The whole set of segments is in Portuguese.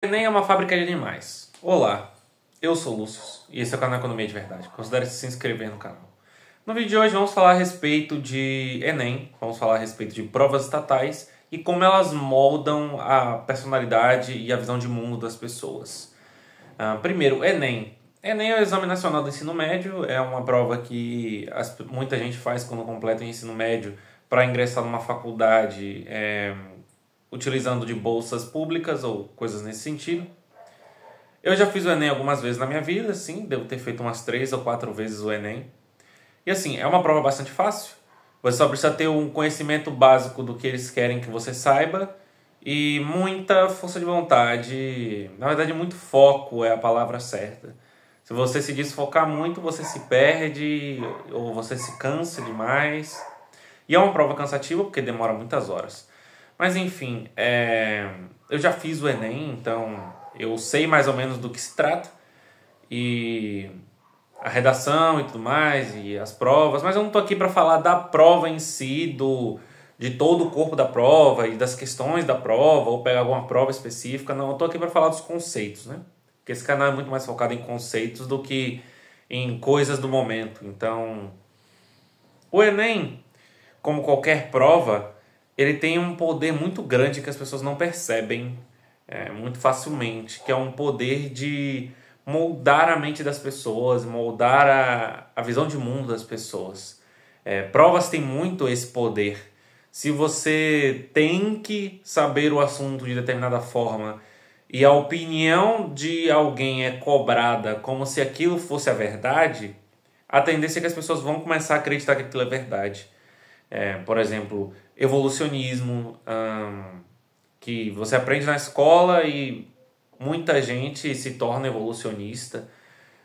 Enem é uma fábrica de animais. Olá, eu sou o Lúcio e esse é o canal Economia de Verdade. Considere se inscrever no canal. No vídeo de hoje vamos falar a respeito de Enem, vamos falar a respeito de provas estatais e como elas moldam a personalidade e a visão de mundo das pessoas. Primeiro, Enem. Enem é o Exame Nacional do Ensino Médio, é uma prova que muita gente faz quando completa o ensino médio para ingressar numa faculdade utilizando de bolsas públicas ou coisas nesse sentido. Eu já fiz o Enem algumas vezes na minha vida, sim, devo ter feito umas 3 ou 4 vezes o Enem. E assim, é uma prova bastante fácil, você só precisa ter um conhecimento básico do que eles querem que você saiba e muita força de vontade, na verdade muito foco é a palavra certa. Se você se desfocar muito, você se perde ou você se cansa demais. E é uma prova cansativa porque demora muitas horas. Mas enfim, eu já fiz o Enem, então eu sei mais ou menos do que se trata. E a redação e tudo mais, e as provas. Mas eu não estou aqui para falar da prova em si, de todo o corpo da prova e das questões da prova, ou pegar alguma prova específica. Não, eu estou aqui para falar dos conceitos, né? Porque esse canal é muito mais focado em conceitos do que em coisas do momento. Então, o Enem, como qualquer prova, ele tem um poder muito grande que as pessoas não percebem muito facilmente, que é um poder de moldar a mente das pessoas, moldar a visão de mundo das pessoas. Provas têm muito esse poder. Se você tem que saber o assunto de determinada forma e a opinião de alguém é cobrada como se aquilo fosse a verdade, a tendência é que as pessoas vão começar a acreditar que aquilo é verdade. Por exemplo, evolucionismo, que você aprende na escola e muita gente se torna evolucionista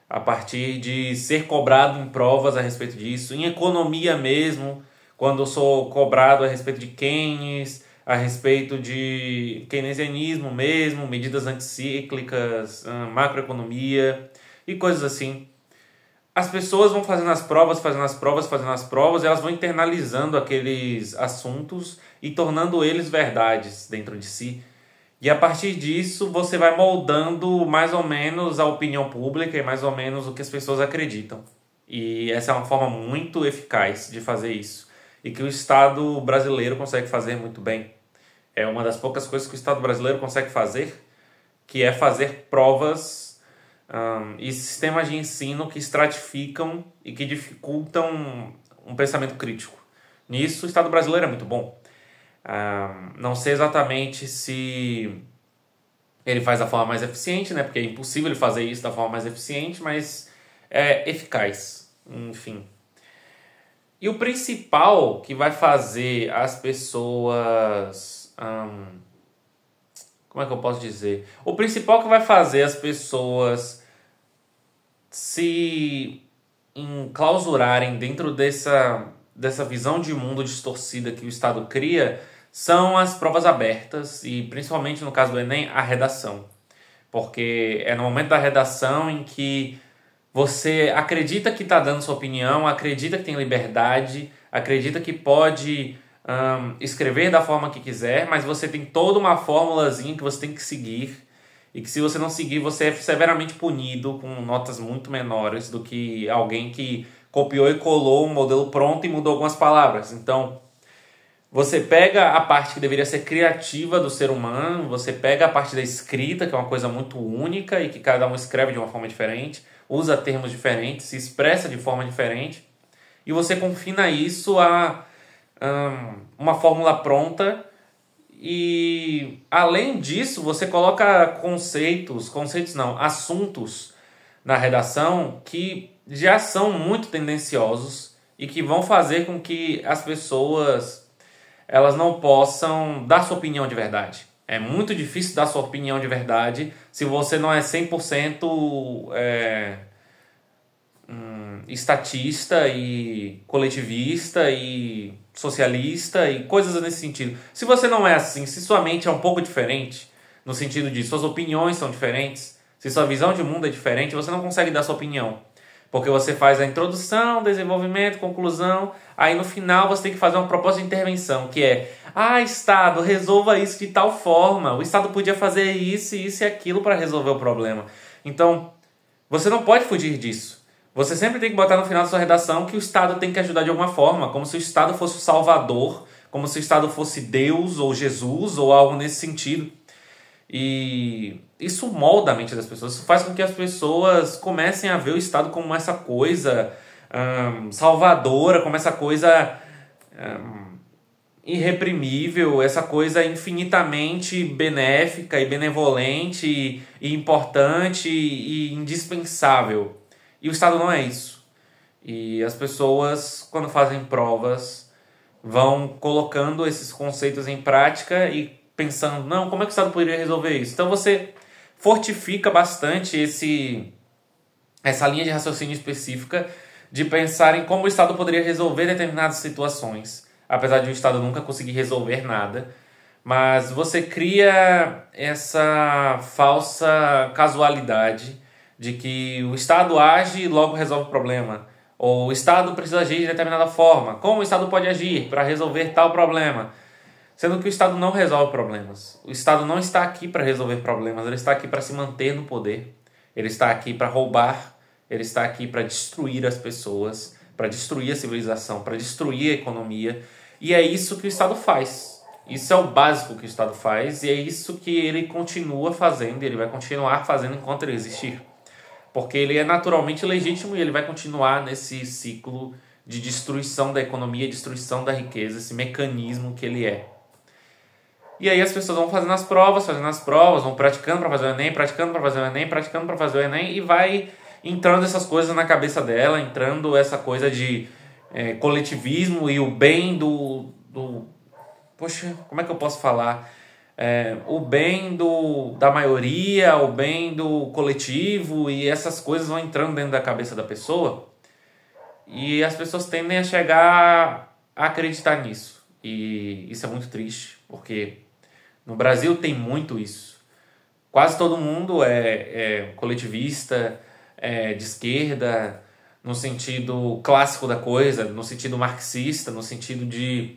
a partir de ser cobrado em provas a respeito disso. Em economia mesmo, quando eu sou cobrado a respeito de Keynes, a respeito de keynesianismo mesmo, medidas anticíclicas, macroeconomia e coisas assim. As pessoas vão fazendo as provas, e elas vão internalizando aqueles assuntos e tornando eles verdades dentro de si. E a partir disso, você vai moldando mais ou menos a opinião pública e mais ou menos o que as pessoas acreditam. E essa é uma forma muito eficaz de fazer isso. E que o Estado brasileiro consegue fazer muito bem. É uma das poucas coisas que o Estado brasileiro consegue fazer, que é fazer provas e sistemas de ensino que estratificam e que dificultam um pensamento crítico. Nisso, o Estado brasileiro é muito bom. Não sei exatamente se ele faz da forma mais eficiente, né? Porque é impossível ele fazer isso da forma mais eficiente, mas é eficaz. Enfim. E o principal que vai fazer as pessoas... como é que eu posso dizer? O principal que vai fazer as pessoas se enclausurarem dentro dessa visão de mundo distorcida que o Estado cria são as provas abertas e, principalmente no caso do Enem, a redação. Porque é no momento da redação em que você acredita que está dando sua opinião, acredita que tem liberdade, acredita que pode escrever da forma que quiser, mas você tem toda uma formulazinha que você tem que seguir e que se você não seguir, você é severamente punido com notas muito menores do que alguém que copiou e colou um modelo pronto e mudou algumas palavras. Então, você pega a parte que deveria ser criativa do ser humano, você pega a parte da escrita, que é uma coisa muito única e que cada um escreve de uma forma diferente, usa termos diferentes, se expressa de forma diferente, e você confina isso a uma fórmula pronta e, além disso, você coloca assuntos na redação que já são muito tendenciosos e que vão fazer com que as pessoas elas não possam dar sua opinião de verdade. É muito difícil dar sua opinião de verdade se você não é 100% estatista e coletivista e socialista e coisas nesse sentido. Se você não é assim, se sua mente é um pouco diferente, no sentido de suas opiniões são diferentes, se sua visão de mundo é diferente, você não consegue dar sua opinião. Porque você faz a introdução, desenvolvimento, conclusão, aí no final você tem que fazer uma proposta de intervenção, que é: Estado, resolva isso de tal forma. O Estado podia fazer isso, isso e aquilo para resolver o problema. Então, você não pode fugir disso. Você sempre tem que botar no final da sua redação que o Estado tem que ajudar de alguma forma, como se o Estado fosse o salvador, como se o Estado fosse Deus ou Jesus ou algo nesse sentido. E isso molda a mente das pessoas, isso faz com que as pessoas comecem a ver o Estado como essa coisa salvadora, como essa coisa irreprimível, essa coisa infinitamente benéfica e benevolente e importante e indispensável. E o Estado não é isso. E as pessoas, quando fazem provas, vão colocando esses conceitos em prática e pensando: não, como é que o Estado poderia resolver isso? Então você fortifica bastante essa linha de raciocínio específica de pensar em como o Estado poderia resolver determinadas situações, apesar de o Estado nunca conseguir resolver nada. Mas você cria essa falsa casualidade de que o Estado age e logo resolve o problema. Ou o Estado precisa agir de determinada forma. Como o Estado pode agir para resolver tal problema? Sendo que o Estado não resolve problemas. O Estado não está aqui para resolver problemas. Ele está aqui para se manter no poder. Ele está aqui para roubar. Ele está aqui para destruir as pessoas, para destruir a civilização, para destruir a economia. E é isso que o Estado faz. Isso é o básico que o Estado faz e é isso que ele continua fazendo. E ele vai continuar fazendo enquanto ele existir. Porque ele é naturalmente legítimo e ele vai continuar nesse ciclo de destruição da economia, destruição da riqueza, esse mecanismo que ele é. E aí as pessoas vão fazendo as provas, vão praticando para fazer o Enem, praticando para fazer o Enem, praticando para fazer o Enem, e vai entrando essas coisas na cabeça dela, entrando essa coisa de coletivismo e o bem Poxa, como é que eu posso falar? O bem da maioria, o bem do coletivo, e essas coisas vão entrando dentro da cabeça da pessoa, e as pessoas tendem a chegar a acreditar nisso. E isso é muito triste, porque no Brasil tem muito isso. Quase todo mundo é coletivista, de esquerda, no sentido clássico da coisa, no sentido marxista, no sentido de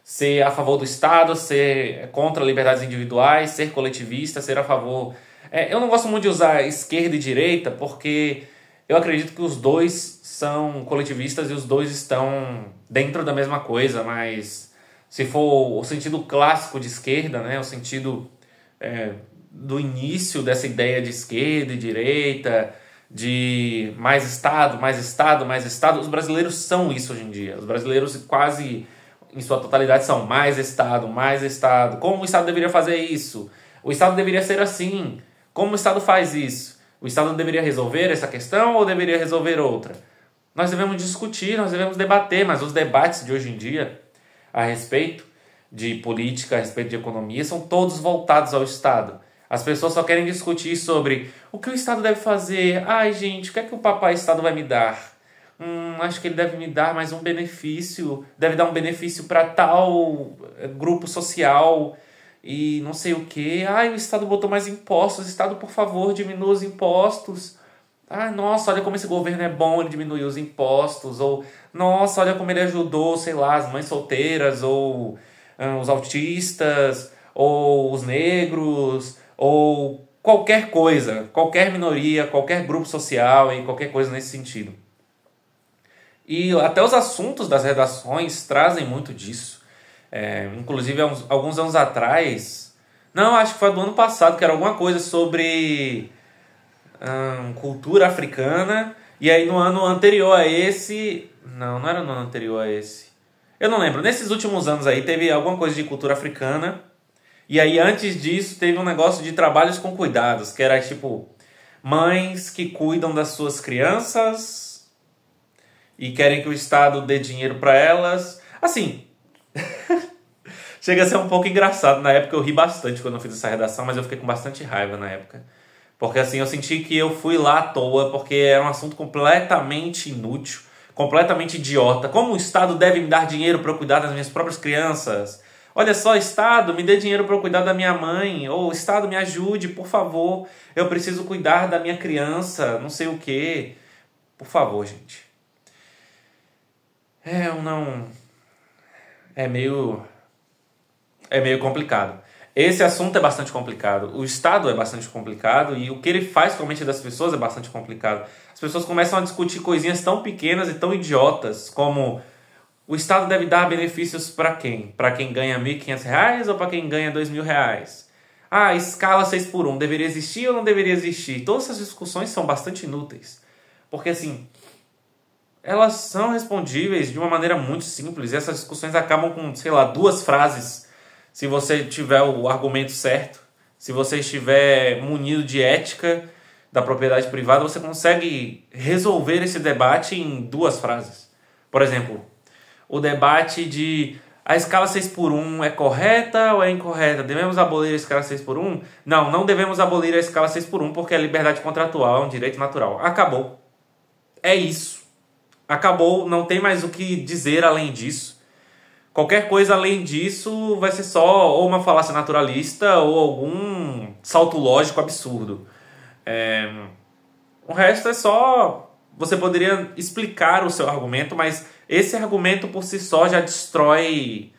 ser a favor do Estado, ser contra liberdades individuais, ser coletivista, ser a favor... eu não gosto muito de usar esquerda e direita, porque eu acredito que os dois são coletivistas e os dois estão dentro da mesma coisa, mas se for o sentido clássico de esquerda, né, o sentido do início dessa ideia de esquerda e direita, de mais Estado, mais Estado, mais Estado, os brasileiros são isso hoje em dia. Os brasileiros quase, em sua totalidade, são mais Estado, mais Estado. Como o Estado deveria fazer isso? O Estado deveria ser assim. Como o Estado faz isso? O Estado deveria resolver essa questão ou deveria resolver outra? Nós devemos discutir, nós devemos debater, mas os debates de hoje em dia a respeito de política, a respeito de economia, são todos voltados ao Estado. As pessoas só querem discutir sobre o que o Estado deve fazer. Ai, gente, o que é que o papai Estado vai me dar? Acho que ele deve me dar mais um benefício, deve dar um benefício para tal grupo social e não sei o quê. Ai, o Estado botou mais impostos. Estado, por favor, diminua os impostos. Ah, nossa, olha como esse governo é bom, ele diminuiu os impostos. Ou, nossa, olha como ele ajudou, sei lá, as mães solteiras, ou os autistas, ou os negros, ou qualquer coisa, qualquer minoria, qualquer grupo social e qualquer coisa nesse sentido. E até os assuntos das redações trazem muito disso. Inclusive, alguns anos atrás, não, acho que foi do ano passado, que era alguma coisa sobre cultura africana, e aí no ano anterior a esse... Não era no ano anterior a esse. Eu não lembro. Nesses últimos anos aí teve alguma coisa de cultura africana, e aí antes disso teve um negócio de trabalhos com cuidados, que era tipo mães que cuidam das suas crianças e querem que o Estado dê dinheiro para elas. Assim, chega a ser um pouco engraçado. Na época eu ri bastante quando eu fiz essa redação, mas eu fiquei com bastante raiva na época. Porque assim, eu senti que eu fui lá à toa, porque era um assunto completamente inútil, completamente idiota. Como o Estado deve me dar dinheiro para eu cuidar das minhas próprias crianças? Olha só, Estado, me dê dinheiro para eu cuidar da minha mãe. Ou Estado, me ajude, por favor. Eu preciso cuidar da minha criança, não sei o quê. Por favor, gente. Eu não... É meio complicado. Esse assunto é bastante complicado. O Estado é bastante complicado e o que ele faz com a mente das pessoas é bastante complicado. As pessoas começam a discutir coisinhas tão pequenas e tão idiotas como o Estado deve dar benefícios para quem? Para quem ganha R$ 1.500 ou para quem ganha R$ 2.000? A escala 6x1 deveria existir ou não deveria existir? Todas essas discussões são bastante inúteis. Porque assim, elas são respondíveis de uma maneira muito simples e essas discussões acabam com, sei lá, 2 frases. Se você tiver o argumento certo, se você estiver munido de ética da propriedade privada, você consegue resolver esse debate em 2 frases. Por exemplo, o debate de a escala 6x1 é correta ou é incorreta? Devemos abolir a escala 6x1? Não, não devemos abolir a escala 6x1 porque a liberdade contratual é um direito natural. Acabou. É isso. Acabou, não tem mais o que dizer além disso. Qualquer coisa além disso vai ser só ou uma falácia naturalista ou algum salto lógico absurdo. O resto é só... Você poderia explicar o seu argumento, mas esse argumento por si só já destrói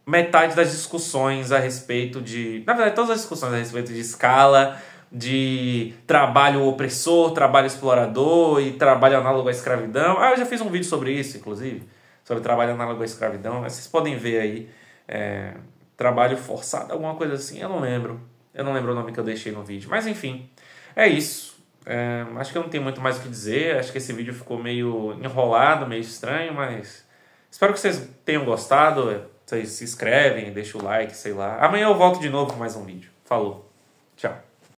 metade das discussões a respeito de... Na verdade, todas as discussões a respeito de escala, de trabalho opressor, trabalho explorador e trabalho análogo à escravidão. Eu já fiz um vídeo sobre isso, inclusive. Sobre trabalho análogo à escravidão. Vocês podem ver aí. Trabalho forçado, alguma coisa assim. Eu não lembro. Eu não lembro o nome que eu deixei no vídeo. Mas enfim, é isso. Acho que eu não tenho muito mais o que dizer. Acho que esse vídeo ficou meio enrolado, meio estranho. Mas espero que vocês tenham gostado. Vocês se inscrevem, deixam o like, sei lá. Amanhã eu volto de novo com mais um vídeo. Falou. Tchau.